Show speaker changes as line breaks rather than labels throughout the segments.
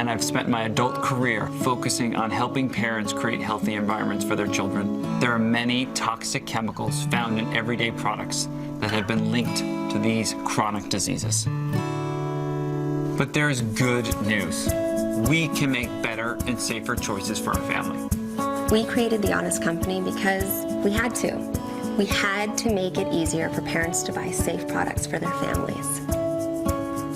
and I've spent my adult career focusing on helping parents create healthy environments for their children. There are many toxic chemicals found in everyday products that have been linked to these chronic diseases. But there is good news. We can make better and safer choices for our family.
We created The Honest Company because we had to. We had to make it easier for parents to buy safe products for their families.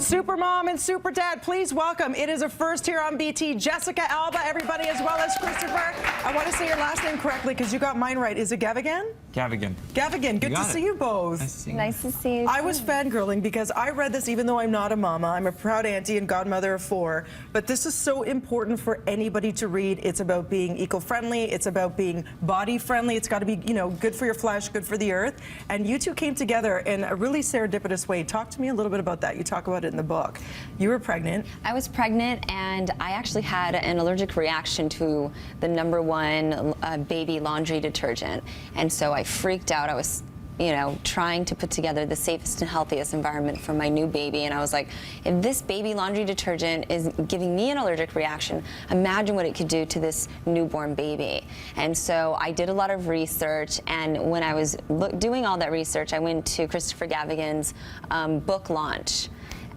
Super Mom and Super Dad, please welcome. It is a first here on BT, Jessica, Alba, everybody, as well as Christopher. I want to say your last name correctly because you got mine right. Is it Gavigan?
Gavigan.
Gavigan, good to see you both.
Nice to see you.
I was fangirling because I read this even though I'm not a mama. I'm a proud auntie and godmother of 4. But this is so important for anybody to read. It's about being eco-friendly. It's about being body-friendly. It's got to be, you know, good for your flesh, good for the earth. And you two came together in a really serendipitous way. Talk to me a little bit about that. You talk about it in the book. You were pregnant.
I was pregnant, and I actually had an allergic reaction to the #1 baby laundry detergent. And so I freaked out. I was, you know, trying to put together the safest and healthiest environment for my new baby. And I was like, if this baby laundry detergent is giving me an allergic reaction, imagine what it could do to this newborn baby. And so I did a lot of research. And when I was doing all that research, I went to Christopher Gavigan's book launch.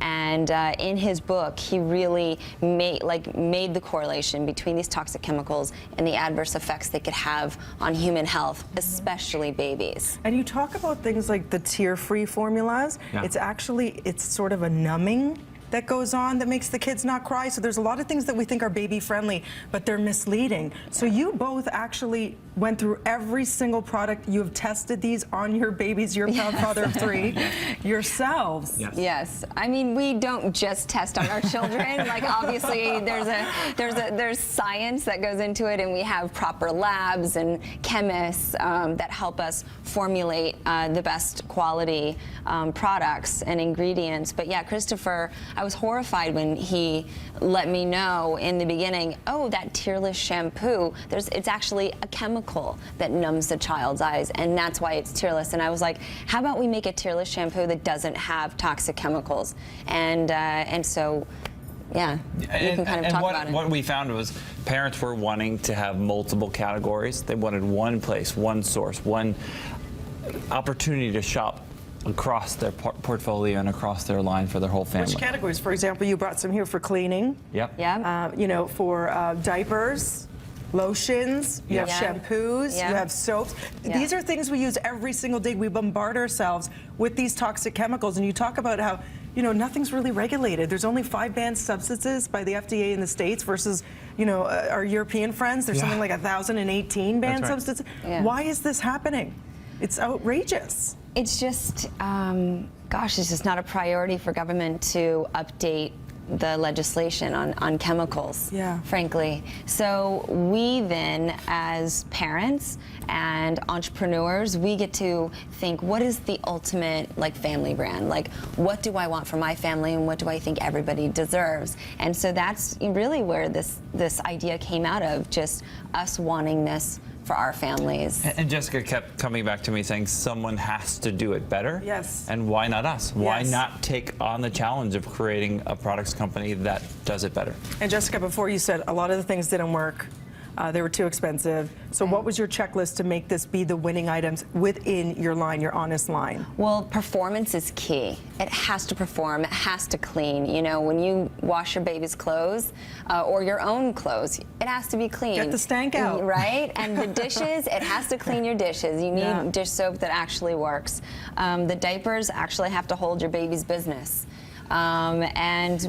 And in his book, he really made the correlation between these toxic chemicals and the adverse effects they could have on human health, especially babies.
And you talk about things like the tear-free formulas. Yeah. It's sort of a numbing that goes on that makes the kids not cry. So there's a lot of things that we think are baby-friendly, but they're misleading. So you both actually went through every single product. You have tested these on your babies. You're a proud father of 3 yourselves.
Yes. Yes. I mean, we don't just test on our children. Like, obviously, there's science that goes into it, and we have proper labs and chemists that help us formulate the best quality products and ingredients. But yeah, Christopher, I was horrified when he let me know in the beginning, oh, that tearless shampoo, it's actually a chemical that numbs the child's eyes, and that's why it's tearless. And I was like, how about we make a tearless shampoo that doesn't have toxic chemicals? And so, yeah, you can kind of talk about it.
What we found was parents were wanting to have multiple categories. They wanted one place, one source, one opportunity to shop across their portfolio and across their line for their whole family.
Which categories? For example, you brought some here for cleaning.
Yep.
Yeah.
You know, for diapers, lotions, you have shampoos, you have soaps. These are things we use every single day. We bombard ourselves with these toxic chemicals, and you talk about how, you know, nothing's really regulated. There's only 5 banned substances by the FDA in the States versus, you know, our European friends. There's something like 1,018 banned substances. Yeah. Why is this happening? It's outrageous.
It's just, gosh, it's just not a priority for government to update the legislation on chemicals, frankly. So we then, as parents and entrepreneurs, we get to think, what is the ultimate family brand? Like, what do I want for my family, and what do I think everybody deserves? And so that's really where this idea came out of, just us wanting this for our families.
And Jessica kept coming back to me saying someone has to do it better.
Yes.
And why not us? Why not take on the challenge of creating a products company that does it better?
And Jessica, before you said a lot of the things didn't work. They were too expensive. So what was your checklist to make this be the winning items within your line, your Honest line?
Well, performance is key. It has to perform, it has to clean. You know, when you wash your baby's clothes or your own clothes, it has to be clean.
Get the stank out.
Right? And the dishes, it has to clean your dishes. You need dish soap that actually works. The diapers actually have to hold your baby's business. And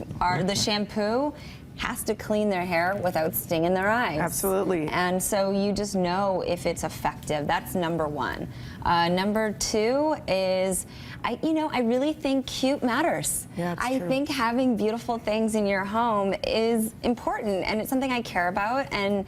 the shampoo has to clean their hair without stinging their eyes.
Absolutely.
And so you just know if it's effective. That's number 1. Number 2 is, I really think cute matters.
Yeah,
I think having beautiful things in your home is important, and it's something I care about, and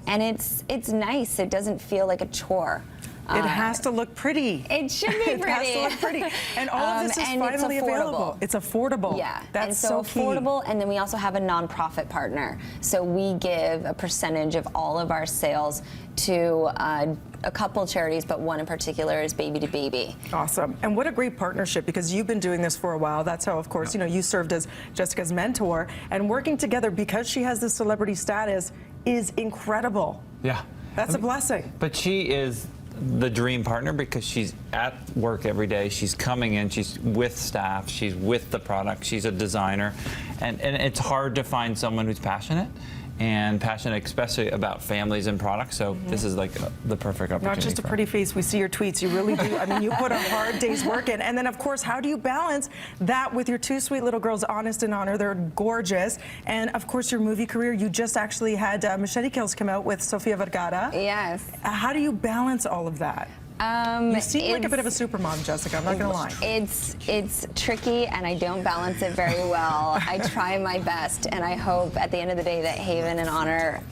it's nice. It doesn't feel like a chore.
It has to look pretty.
It should be pretty.
It has to look pretty. And all of this is finally available. It's affordable.
Yeah.
That's
and so
key.
affordable. And then we also have a nonprofit partner. So we give a percentage of all of our sales to a couple charities, but one in particular is Baby to Baby.
Awesome. And what a great partnership, because you've been doing this for a while. That's how, of course, you served as Jessica's mentor. And working together, because she has this celebrity status, is incredible.
Yeah.
That's a blessing.
But she is the dream partner because she's at work every day. She's coming in, she's with staff, she's with the product, she's a designer. And it's hard to find someone who's passionate especially about families and products. So this is like the perfect opportunity.
Not just a pretty face. We see your tweets. You really do. I mean, you put a hard day's work in. And then, of course, how do you balance that with your two sweet little girls, Honest and Honor? They're gorgeous. And, of course, your movie career. You just actually had Machete Kills come out with Sofia Vergara.
Yes.
How do you balance all of that? You seem like a bit of a supermom, Jessica. I'm not going to lie.
It's tricky, and I don't balance it very well. I try my best, and I hope at the end of the day that Haven and Honor,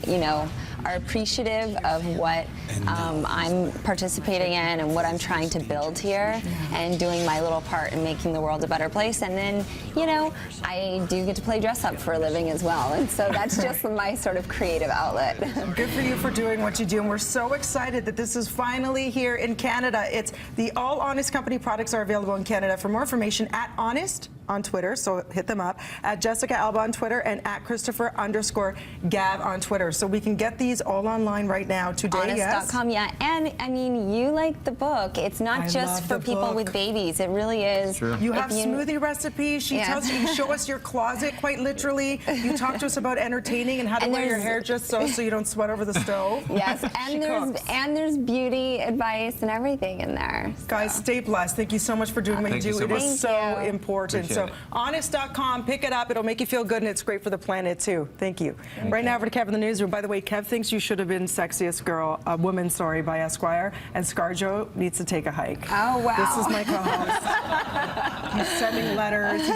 are appreciative of what I'm participating in and what I'm trying to build here, and doing my little part in making the world a better place. And then, I do get to play dress up for a living as well, and so that's just my sort of creative outlet.
Good for you for doing what you do, and we're so excited that this is finally here in Canada. It's the All Honest Company products are available in Canada. For more information, at Honest on Twitter, so hit them up, at Jessica Alba on Twitter, and at Christopher_Gav on Twitter. So we can get these all online right now today.
Honest.com, yeah. And I mean, you like the book. It's not just for people with babies. It really is.
Sure.
You have smoothie recipes. She tells you show us your closet, quite literally. You talk to us about entertaining and how to wear your hair just so you don't sweat over the stove.
Yes, and there's beauty advice and everything in there. So.
Guys, stay blessed. Thank you so much for doing what you do.
So
it
much.
is so important. So honest.com, pick it up. It'll make you feel good, and it's great for the planet too. Thank you. Right now over to Kev in the newsroom. By the way, Kev thinks you should have been Sexiest Woman, by Esquire, and ScarJo needs to take a hike.
Oh, wow.
This is my co-host. He's sending letters.